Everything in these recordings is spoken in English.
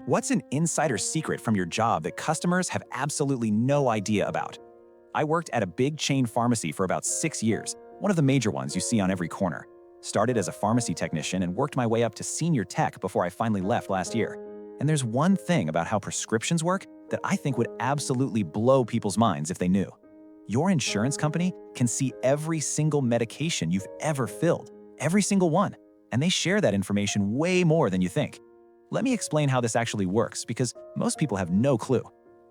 What's an insider secret from your job that customers have absolutely no idea about? I worked at a big chain pharmacy for about 6 years, one of the major ones you see on every corner. Started as a pharmacy technician and worked my way up to senior tech before I finally left last year. And there's one thing about how prescriptions work that I think would absolutely blow people's minds if they knew. Your insurance company can see every single medication you've ever filled, every single one, and they share that information way more than you think. Let me explain how this actually works because most people have no clue.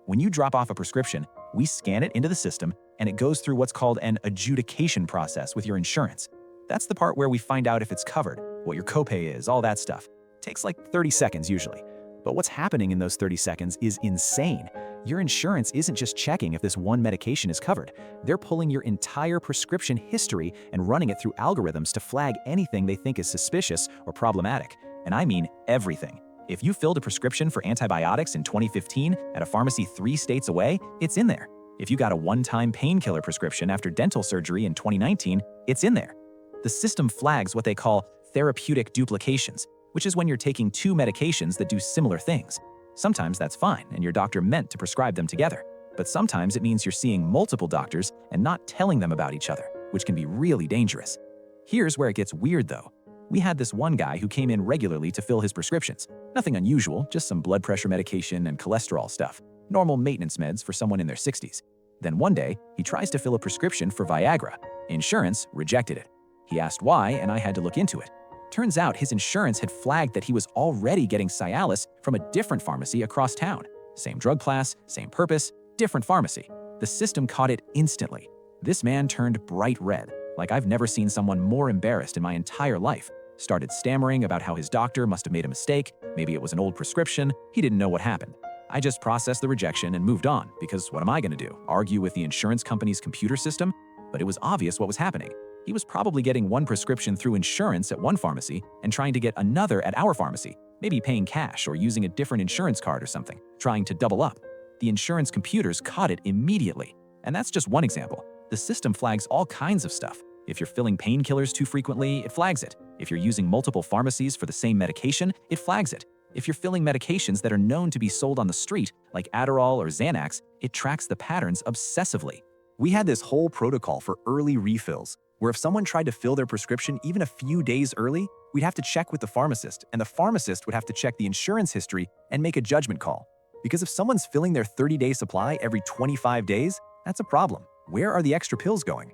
When you drop off a prescription, we scan it into the system and it goes through what's called an adjudication process with your insurance. That's the part where we find out if it's covered, what your copay is, all that stuff. Takes like 30 seconds usually. But what's happening in those 30 seconds is insane. Your insurance isn't just checking if this one medication is covered. They're pulling your entire prescription history and running it through algorithms to flag anything they think is suspicious or problematic. And I mean everything. If you filled a prescription for antibiotics in 2015 at a pharmacy 3 states away, it's in there. If you got a one-time painkiller prescription after dental surgery in 2019, it's in there. The system flags what they call therapeutic duplications, which is when you're taking 2 medications that do similar things. Sometimes that's fine and your doctor meant to prescribe them together, but sometimes it means you're seeing multiple doctors and not telling them about each other, which can be really dangerous. Here's where it gets weird though. We had this one guy who came in regularly to fill his prescriptions. Nothing unusual, just some blood pressure medication and cholesterol stuff. Normal maintenance meds for someone in their 60s. Then one day, he tries to fill a prescription for Viagra. Insurance rejected it. He asked why, and I had to look into it. Turns out his insurance had flagged that he was already getting Cialis from a different pharmacy across town. Same drug class, same purpose, different pharmacy. The system caught it instantly. This man turned bright red, like I've never seen someone more embarrassed in my entire life. Started stammering about how his doctor must have made a mistake, maybe it was an old prescription, he didn't know what happened. I just processed the rejection and moved on, because what am I gonna do, argue with the insurance company's computer system? But it was obvious what was happening. He was probably getting one prescription through insurance at one pharmacy and trying to get another at our pharmacy, maybe paying cash or using a different insurance card or something, trying to double up. The insurance computers caught it immediately. And that's just one example. The system flags all kinds of stuff. If you're filling painkillers too frequently, it flags it. If you're using multiple pharmacies for the same medication, it flags it. If you're filling medications that are known to be sold on the street, like Adderall or Xanax, it tracks the patterns obsessively. We had this whole protocol for early refills, where if someone tried to fill their prescription even a few days early, we'd have to check with the pharmacist, and the pharmacist would have to check the insurance history and make a judgment call. Because if someone's filling their 30-day supply every 25 days, that's a problem. Where are the extra pills going?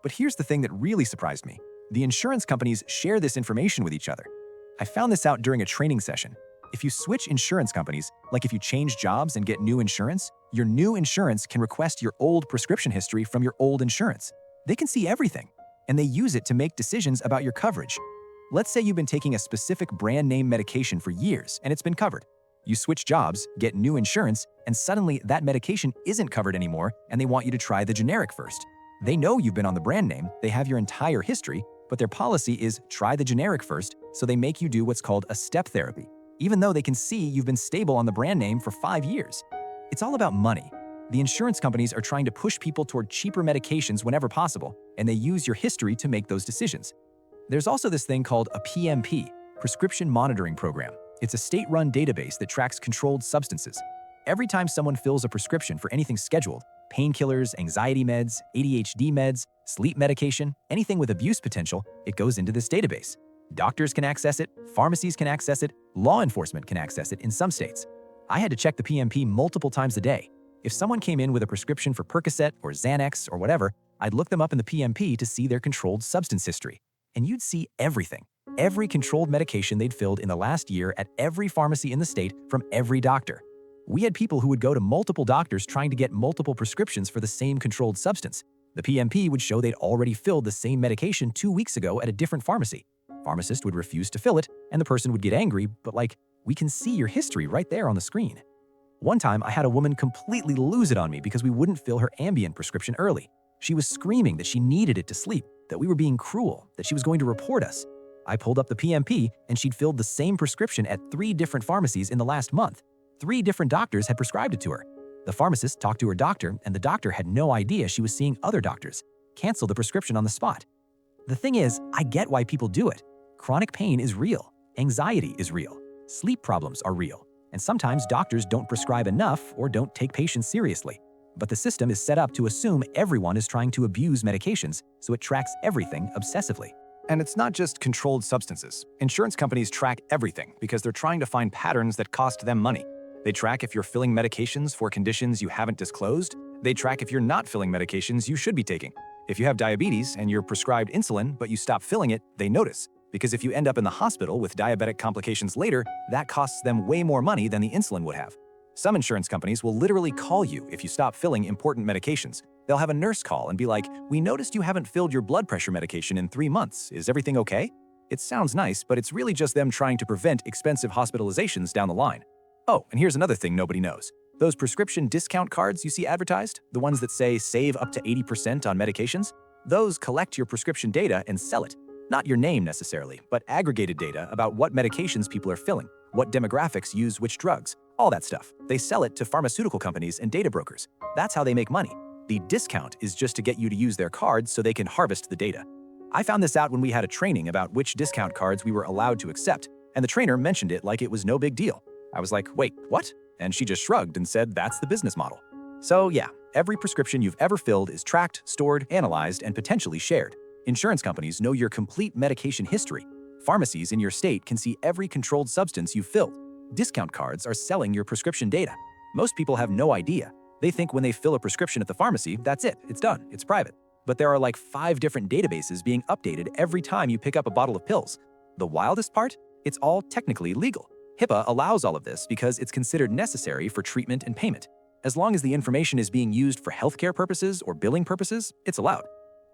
But here's the thing that really surprised me. The insurance companies share this information with each other. I found this out during a training session. If you switch insurance companies, like if you change jobs and get new insurance, your new insurance can request your old prescription history from your old insurance. They can see everything, and they use it to make decisions about your coverage. Let's say you've been taking a specific brand name medication for years and it's been covered. You switch jobs, get new insurance, and suddenly that medication isn't covered anymore and they want you to try the generic first. They know you've been on the brand name, they have your entire history, but their policy is try the generic first, so they make you do what's called a step therapy, even though they can see you've been stable on the brand name for 5 years. It's all about money. The insurance companies are trying to push people toward cheaper medications whenever possible, and they use your history to make those decisions. There's also this thing called a PMP, Prescription Monitoring Program. It's a state-run database that tracks controlled substances. Every time someone fills a prescription for anything scheduled, painkillers, anxiety meds, ADHD meds, sleep medication, anything with abuse potential, it goes into this database. Doctors can access it, pharmacies can access it, law enforcement can access it in some states. I had to check the PMP multiple times a day. If someone came in with a prescription for Percocet or Xanax or whatever, I'd look them up in the PMP to see their controlled substance history. And you'd see everything. Every controlled medication they'd filled in the last year at every pharmacy in the state from every doctor. We had people who would go to multiple doctors trying to get multiple prescriptions for the same controlled substance. The PMP would show they'd already filled the same medication 2 weeks ago at a different pharmacy. Pharmacist would refuse to fill it, and the person would get angry, but we can see your history right there on the screen. One time, I had a woman completely lose it on me because we wouldn't fill her Ambien prescription early. She was screaming that she needed it to sleep, that we were being cruel, that she was going to report us. I pulled up the PMP, and she'd filled the same prescription at 3 different pharmacies in the last month. 3 different doctors had prescribed it to her. The pharmacist talked to her doctor, and the doctor had no idea she was seeing other doctors. Canceled the prescription on the spot. The thing is, I get why people do it. Chronic pain is real. Anxiety is real. Sleep problems are real. And sometimes doctors don't prescribe enough or don't take patients seriously. But the system is set up to assume everyone is trying to abuse medications, so it tracks everything obsessively. And it's not just controlled substances. Insurance companies track everything because they're trying to find patterns that cost them money. They track if you're filling medications for conditions you haven't disclosed. They track if you're not filling medications you should be taking. If you have diabetes and you're prescribed insulin but you stop filling it, they notice. Because if you end up in the hospital with diabetic complications later, that costs them way more money than the insulin would have. Some insurance companies will literally call you if you stop filling important medications. They'll have a nurse call and be like, "We noticed you haven't filled your blood pressure medication in 3 months. Is everything okay?" It sounds nice, but it's really just them trying to prevent expensive hospitalizations down the line. Oh, and here's another thing nobody knows. Those prescription discount cards you see advertised, the ones that say save up to 80% on medications, those collect your prescription data and sell it. Not your name necessarily, but aggregated data about what medications people are filling, what demographics use which drugs, all that stuff. They sell it to pharmaceutical companies and data brokers. That's how they make money. The discount is just to get you to use their cards so they can harvest the data. I found this out when we had a training about which discount cards we were allowed to accept, and the trainer mentioned it like it was no big deal. I was like, "Wait, what?" And she just shrugged and said that's the business model. So yeah, every prescription you've ever filled is tracked, stored, analyzed, and potentially shared. Insurance companies know your complete medication history. Pharmacies in your state can see every controlled substance you've filled. Discount cards are selling your prescription data. Most people have no idea. They think when they fill a prescription at the pharmacy, that's it, it's done, it's private. But there are like 5 different databases being updated every time you pick up a bottle of pills. The wildest part? It's all technically legal. HIPAA allows all of this because it's considered necessary for treatment and payment. As long as the information is being used for healthcare purposes or billing purposes, it's allowed.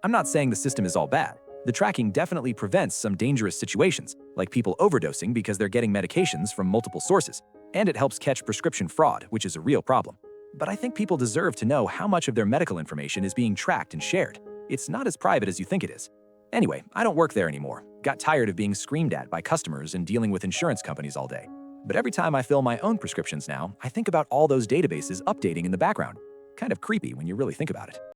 I'm not saying the system is all bad. The tracking definitely prevents some dangerous situations, like people overdosing because they're getting medications from multiple sources. And it helps catch prescription fraud, which is a real problem. But I think people deserve to know how much of their medical information is being tracked and shared. It's not as private as you think it is. Anyway, I don't work there anymore. Got tired of being screamed at by customers and dealing with insurance companies all day. But every time I fill my own prescriptions now, I think about all those databases updating in the background. Kind of creepy when you really think about it.